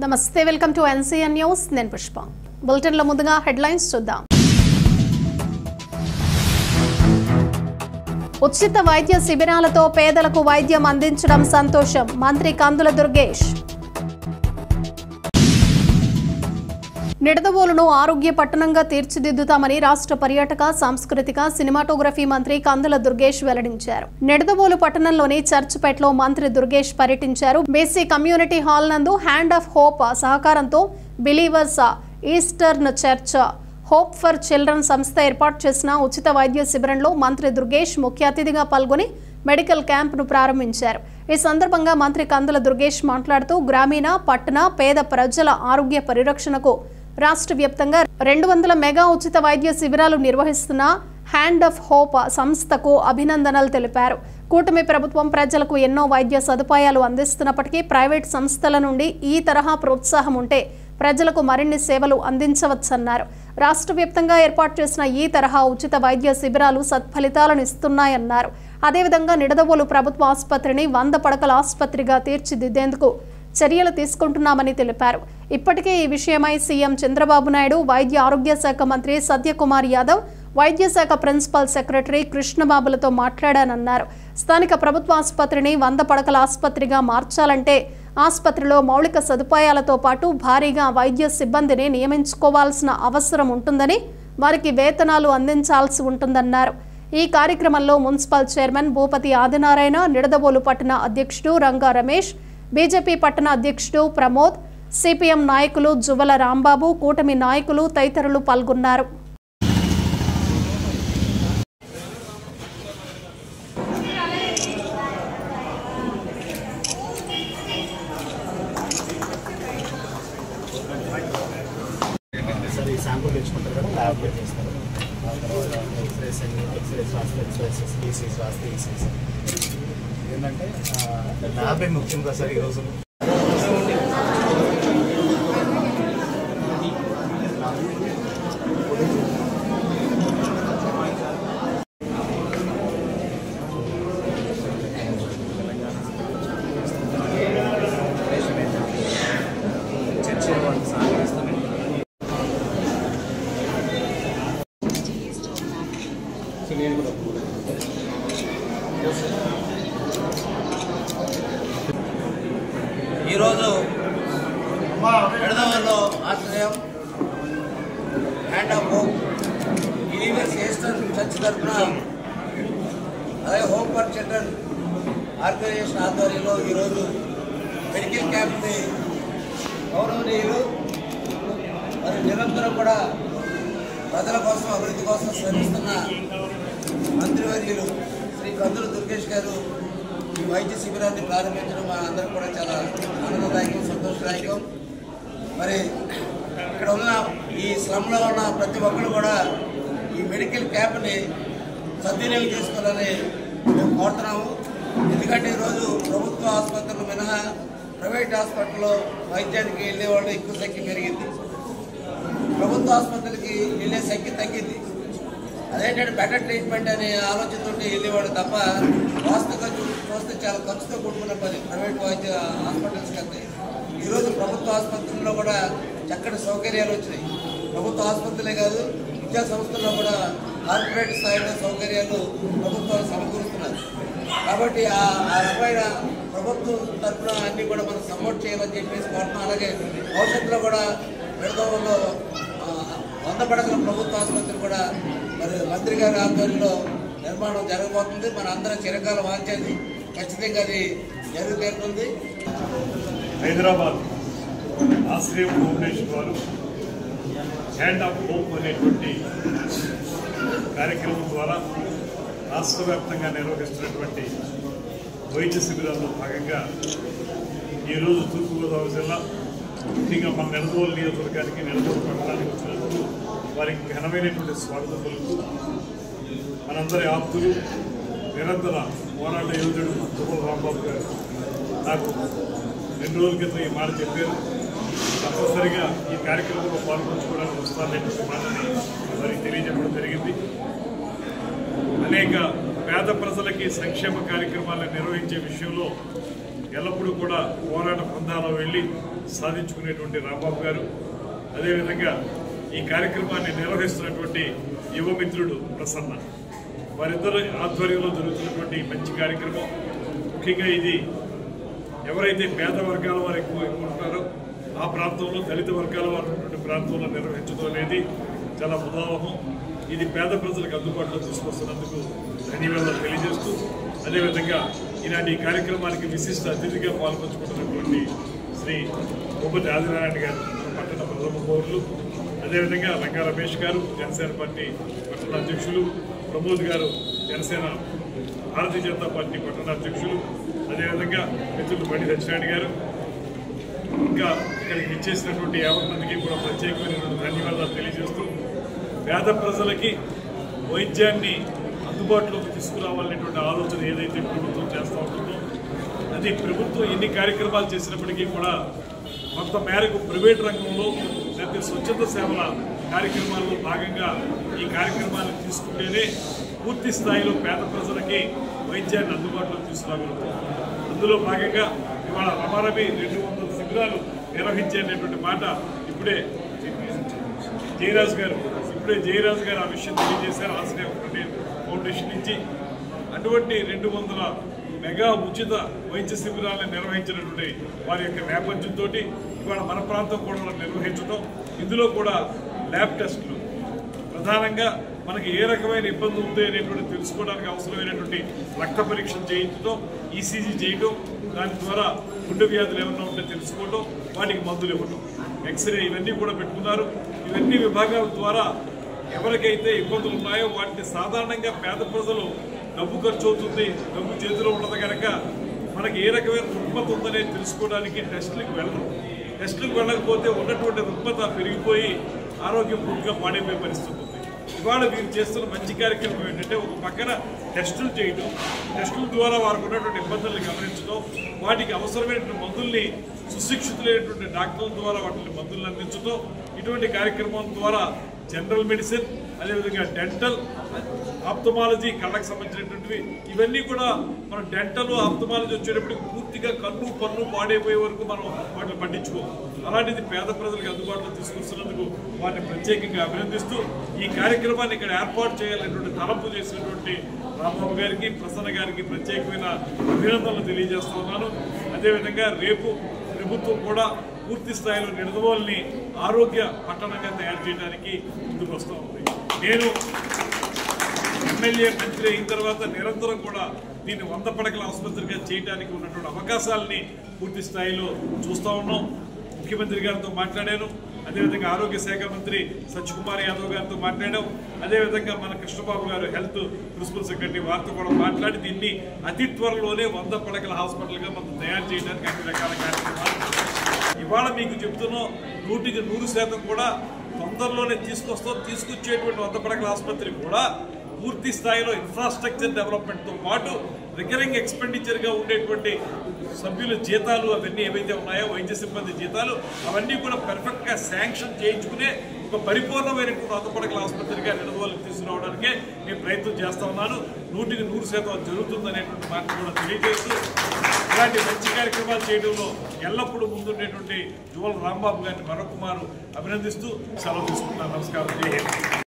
నమస్తే, welcome to NCN news. నేను Pushpa. Bulletin లో ముందుగా హెడ్లైన్స్ చూద్దాం. ఉచిత వైద్య శిబిరాలతో పేదలకు వైద్యం అందించడం సంతోషం, మంత్రి కందుల దుర్గేష్. నిడదవోలును ఆరోగ్య పట్టణంగా తీర్చిదిద్దుతామని రాష్ట్ర పర్యాటక, సాంస్కృతిక, సినిమాటోగ్రఫీ మంత్రి కందుల దుర్గేష్ వెల్లడించారు. నిడదవోలు పట్టణంలోని చర్చ్పేటలో మంత్రి దుర్గేష్ పర్యటించారు. బీసీ కమ్యూనిటీ హాల్ నందు హ్యాండ్ ఆఫ్ హోప్ సహకారంతో believers eastern church hope for children సంస్థ ఏర్పాటు చేసిన ఉచిత వైద్య శిబిరంలో మంత్రి దుర్గేష్ ముఖ్య అతిథిగా పాల్గొని మెడికల్ క్యాంప్ను ప్రారంభించారు. ఈ సందర్భంగా మంత్రి కందుల దుర్గేష్ మాట్లాడుతూ గ్రామీణ, పట్టణ, పేద ప్రజల ఆరోగ్య పరిరక్షణకు రాష్ట్ర వ్యాప్తంగా 200 మెగా ఉచిత వైద్య శిబిరాలు నిర్వహిస్తున్న హ్యాండ్ ఆఫ్ హోప్ సంస్థకు అభినందనలు తెలిపారు. కూటమి ప్రభుత్వం ప్రజలకు ఎన్నో వైద్య సదుపాయాలు అందిస్తున్నప్పటికీ ప్రైవేట్ సంస్థల నుండి ఈ తరహా ప్రోత్సాహం ఉంటే ప్రజలకు మరిన్ని సేవలు అందించవచ్చన్నారు. రాష్ట్ర వ్యాప్తంగా ఏర్పాటు చేసిన ఈ తరహా ఉచిత వైద్య శిబిరాలు సత్ఫలితాలను ఇస్తున్నాయన్నారు. అదేవిధంగా నిడదవోలు ప్రభుత్వ ఆసుపత్రిని 100 పడకల ఆసుపత్రిగా తీర్చిదిద్దేందుకు చర్యలు తీసుకుంటున్నామని తెలిపారు. ఇప్పటికే ఈ విషయమై సీఎం చంద్రబాబు నాయుడు, వైద్య ఆరోగ్య శాఖ మంత్రి సత్యకుమార్ యాదవ్, వైద్య శాఖ ప్రిన్సిపల్ సెక్రటరీ కృష్ణబాబులతో మాట్లాడానన్నారు. స్థానిక ప్రభుత్వ ఆసుపత్రిని 100 పడకల ఆసుపత్రిగా మార్చాలంటే ఆసుపత్రిలో మౌలిక సదుపాయాలతో పాటు భారీగా వైద్య సిబ్బందిని నియమించుకోవాల్సిన అవసరం ఉంటుందని, వారికి వేతనాలు అందించాల్సి ఉంటుందన్నారు. ఈ కార్యక్రమంలో మున్సిపల్ చైర్మన్ భూపతి ఆదినారాయణ, నిడదవోలు పట్టణ అధ్యక్షుడు రంగా రమేష్, బీజేపీ పట్టణ అధ్యక్షుడు ప్రమోద్, సిపిఎం నాయకులు జువల రాంబాబు, కూటమి నాయకులు తదితరులు పాల్గొన్నారు. ఏంటంటే ల్యాబే ముఖ్యంగా సార్ ఈ రోజు ఈరోజు నిడదవోలులో ఆశ్రయం hand of hope believers eastern church తరఫున, అలాగే హోప్ ఫర్ చిల్డ్రన్ ఆర్గనైజేషన్ ఆధ్వర్యంలో ఈరోజు మెడికల్ క్యాంప్ని గౌరవనీయులు మరి నిరంతరం కూడా ప్రజల కోసం, అభివృద్ధి కోసం శ్రమిస్తున్న మంత్రివర్యులు శ్రీ కందుల దుర్గేష్ గారు ఈ వైద్య శిబిరాన్ని ప్రారంభించడం మా అందరూ కూడా చాలా ఆనందదాయకం, సంతోషదాయకం. మరి ఇక్కడ ఉన్న ఈ స్లమ్లో ఉన్న ప్రతి ఒక్కరు కూడా ఈ మెడికల్ క్యాంప్ని సద్వినియోగం చేసుకోవాలని మేము కోరుతున్నాము. ఎందుకంటే ఈరోజు ప్రభుత్వ ఆసుపత్రులు మినహా ప్రైవేట్ హాస్పిటల్లో వైద్యానికి వెళ్ళే వాళ్ళు ఎక్కువ సంఖ్య పెరిగింది. ప్రభుత్వ ఆసుపత్రులకి వెళ్ళే సంఖ్య తగ్గింది. అదేంటంటే బెటర్ ట్రీట్మెంట్ అనే ఆలోచనతో వెళ్ళేవాడు తప్ప వాస్తవంగా చూస్తే చాలా ఖర్చుతో కూడుకున్న పని ప్రైవేట్ వైద్య హాస్పిటల్స్కి వెళ్తాయి. ఈరోజు ప్రభుత్వ ఆసుపత్రుల్లో కూడా చక్కటి సౌకర్యాలు వచ్చినాయి. ప్రభుత్వ ఆసుపత్రులే కాదు, విద్యా సంస్థల్లో కూడా కార్పొరేట్ స్థాయిలో సౌకర్యాలు ప్రభుత్వాలు సమకూరుస్తున్నారు. కాబట్టి ఆ రకమైన ప్రభుత్వం తరఫున అన్నీ కూడా మనం సపోర్ట్ చేయాలని చెప్పేసి కోరుతున్నాం. అలాగే భవిష్యత్తులో కూడా నిడదవోలులో 100 పడకల ప్రభుత్వ ఆసుపత్రి కూడా మరి మంత్రి గారి ఆధ్వర్యంలో నిర్మాణం జరగబోతుంది. మన అందరం చిరకాల వాంఛది, ఖచ్చితంగా అది జరుగుతుంది. హైదరాబాద్ ఆశ్రయం ఫౌండేషన్ వారు హ్యాండ్ ఆఫ్ హోప్ అనేటువంటి కార్యక్రమం ద్వారా రాష్ట్ర వ్యాప్తంగా నిర్వహిస్తున్నటువంటి వైద్య శిబిరాల్లో భాగంగా ఈరోజు తూర్పుగోదావరి జిల్లా, ముఖ్యంగా మన నిడదవోలు నియోజకవర్గానికి, నిడదవోలు పట్టణానికి వచ్చినందుకు వారికి ఘనమైనటువంటి స్వాగతం పలుకుతూ, మనందరి ఆప్తులు, నిరంతర పోరాట యోధుడు జువల రాంబాబు గారు నాకు 2 రోజుల క్రితం ఈ మాట చెప్పారు. తప్పనిసరిగా ఈ కార్యక్రమంలో పాల్గొంచుకోవడానికి వస్తారనేటువంటి మాటని వారికి తెలియజెప్పడం జరిగింది. అనేక పేద ప్రజలకి సంక్షేమ కార్యక్రమాలను నిర్వహించే విషయంలో ఎల్లప్పుడూ కూడా పోరాట బృందాల్లో వెళ్ళి సాధించుకునేటువంటి రాంబాబు గారు, అదేవిధంగా ఈ కార్యక్రమాన్ని నిర్వహిస్తున్నటువంటి యువమిత్రుడు ప్రసన్న, వారిద్దరు ఆధ్వర్యంలో జరుగుతున్నటువంటి మంచి కార్యక్రమం. ముఖ్యంగా ఇది ఎవరైతే పేద వర్గాల వారు ఎక్కువ ఉంటారో ఆ ప్రాంతంలో, దళిత వర్గాల వారు ఉన్నటువంటి ప్రాంతంలో నిర్వహించడం అనేది చాలా ఉదాహరణ. ఇది పేద ప్రజలకు అందుబాటులో తీసుకొస్తున్నందుకు ధన్యవాదాలు తెలియజేస్తూ, అదేవిధంగా ఇలాంటి కార్యక్రమానికి విశిష్ట అతిథిగా పాల్పంచుకుంటున్నటువంటి శ్రీ భూపతి ఆదినారాయణ గారు పట్టణ ప్రథమ పౌరులు, అదేవిధంగా రంగా రమేష్ గారు జనసేన పార్టీ పట్టణ అధ్యక్షులు, ప్రమోద్ గారు జనసేన భారతీయ జనతా పార్టీ పట్టణ అధ్యక్షులు, అదేవిధంగా మిత్రులు బండి సత్యనారాయణ గారు, ఇంకా ఇక్కడికి ఇచ్చేసినటువంటి 50 మందికి కూడా ప్రత్యేకమైనటువంటి ధన్యవాదాలు తెలియజేస్తూ, పేద ప్రజలకి వైద్యాన్ని అందుబాటులోకి తీసుకురావాలనేటువంటి ఆలోచన ఏదైతే ప్రభుత్వం చేస్తూ ఉంటుందో, అది ప్రభుత్వం ఎన్ని కార్యక్రమాలు చేసినప్పటికీ కూడా కొంత మేరకు ప్రైవేట్ రంగంలో లేకపోతే స్వచ్ఛంద సేవల కార్యక్రమాల్లో భాగంగా ఈ కార్యక్రమాలను తీసుకుంటేనే పూర్తి స్థాయిలో పేద ప్రజలకి వైద్యాన్ని అందుబాటులోకి తీసుకురాగలుగుతాం. అందులో భాగంగా ఇవాళ రమారమి 200 శిబిరాలు నిర్వహించేటటువంటి మాట ఇప్పుడే జయరాజు గారు ఆ విషయం తెలియజేశారు. ఆశ్రయ ఫౌండేషన్ నుంచి అటువంటి 200 మెగా ఉచిత వైద్య శిబిరాలను నిర్వహించినటువంటి వారి యొక్క నేపథ్యంతో ఇవాళ మన ప్రాంతం కూడా నిర్వహించడం, ఇందులో కూడా ల్యాబ్ టెస్టులు ప్రధానంగా మనకి ఏ రకమైన ఇబ్బంది ఉంది అనేటువంటి తెలుసుకోవడానికి అవసరమైనటువంటి రక్త పరీక్షలు చేయించడం, ఈసీజీ చేయడం, దాని ద్వారా గుండె వ్యాధులు ఏమన్నా ఉంటే తెలుసుకోవడం, వాటికి మందులు ఇవ్వడం, ఎక్స్రే ఇవన్నీ కూడా పెట్టుకున్నారు. ఇవన్నీ విభాగాల ద్వారా ఎవరికైతే ఇబ్బందులు ఉన్నాయో వాటిని సాధారణంగా పేద ప్రజలు డబ్బు ఖర్చు అవుతుంది, డబ్బు చేతిలో ఉండదు కనుక మనకి ఏ రకమైన రుగ్మత ఉందనేది తెలుసుకోవడానికి టెస్టులకు వెళ్ళకపోతే ఉన్నటువంటి రుగ్మత పెరిగిపోయి ఆరోగ్యం పూర్తిగా పాడైపోయే పరిస్థితి ఉంది. ఇవాళ వీరు చేస్తున్న మంచి కార్యక్రమం ఏంటంటే ఒక పక్కన టెస్టులు చేయడం, టెస్టుల ద్వారా వారికి ఉన్నటువంటి ఇబ్బందుల్ని గమనించడం, వాటికి అవసరమైనటువంటి మందుల్ని సుశిక్షితులైనటువంటి డాక్టర్ల ద్వారా వాటిని మందులను అందించడం, ఇటువంటి కార్యక్రమం ద్వారా జనరల్ మెడిసిన్, అదేవిధంగా డెంటల్, ఆప్థమాలజీ, కళ్ళకు సంబంధించినటువంటివి ఇవన్నీ కూడా మనం డెంటల్ ఆప్థమాలజీ వచ్చేటప్పటికి పూర్తిగా కన్ను పన్ను పాడైపోయే వరకు మనం వాటిని పట్టించుకోం. అలాంటిది పేద ప్రజలకు అందుబాటులో తీసుకొస్తున్నందుకు వాటిని ప్రత్యేకంగా అభినందిస్తూ ఈ కార్యక్రమాన్ని ఇక్కడ ఏర్పాటు చేయాలనేటువంటి తలంపు చేసినటువంటి రాంబాబు గారికి, ప్రసన్న గారికి ప్రత్యేకమైన అభినందనలు తెలియజేస్తా ఉన్నాను. అదేవిధంగా రేపు ప్రభుత్వం కూడా పూర్తి స్థాయిలో నిడదవోలుని ఆరోగ్య పట్టణంగా తయారు చేయడానికి ముందుకు వస్తూ ఉంది. నేను ఎమ్మెల్యే మంత్రి అయిన తర్వాత నిరంతరం కూడా దీన్ని 100 పడకల ఆసుపత్రిగా చేయడానికి ఉన్నటువంటి అవకాశాలని పూర్తి స్థాయిలో చూస్తూ ఉన్నాం. ముఖ్యమంత్రి గారితో మాట్లాడాను, అదేవిధంగా ఆరోగ్య శాఖ మంత్రి సత్యకుమార్ యాదవ్ గారితో మాట్లాడాం, అదేవిధంగా మన కృష్ణబాబు గారు హెల్త్ ప్రిన్సిపల్ సెక్రటరీ వారితో కూడా మాట్లాడి దీన్ని అతి త్వరలోనే 100 పడకల హాస్పిటల్గా మనం తయారు చేయడానికి అన్ని రకాల కార్యక్రమాలు ఇవాళ మీకు చెప్తున్నాం. 100% కూడా తొందరలోనే తీసుకొచ్చేటువంటి 100 పడకల ఆసుపత్రి కూడా పూర్తి స్థాయిలో ఇన్ఫ్రాస్ట్రక్చర్ డెవలప్మెంట్తో పాటు రికరింగ్ ఎక్స్పెండిచర్గా ఉండేటువంటి సభ్యుల జీతాలు అవన్నీ ఏవైతే ఉన్నాయో వైద్య సిబ్బంది జీతాలు అవన్నీ కూడా పర్ఫెక్ట్గా శాంక్షన్ చేయించుకునే ఒక పరిపూర్ణమైనటువంటి 100 పడకల ఆసుపత్రిగా నిడదవోలుకు తీసుకురావడానికే నేను ప్రయత్నం చేస్తా ఉన్నాను. 100% జరుగుతుందనేటువంటి మాట కూడా తెలియజేస్తూ ఇలాంటి మంచి కార్యక్రమాలు చేయడంలో ఎల్లప్పుడూ ముందుండేటువంటి జువల్ రాంబాబు గారిని మరొకమారు అభినందిస్తూ సెలవు తీసుకుంటున్నాను. నమస్కారం.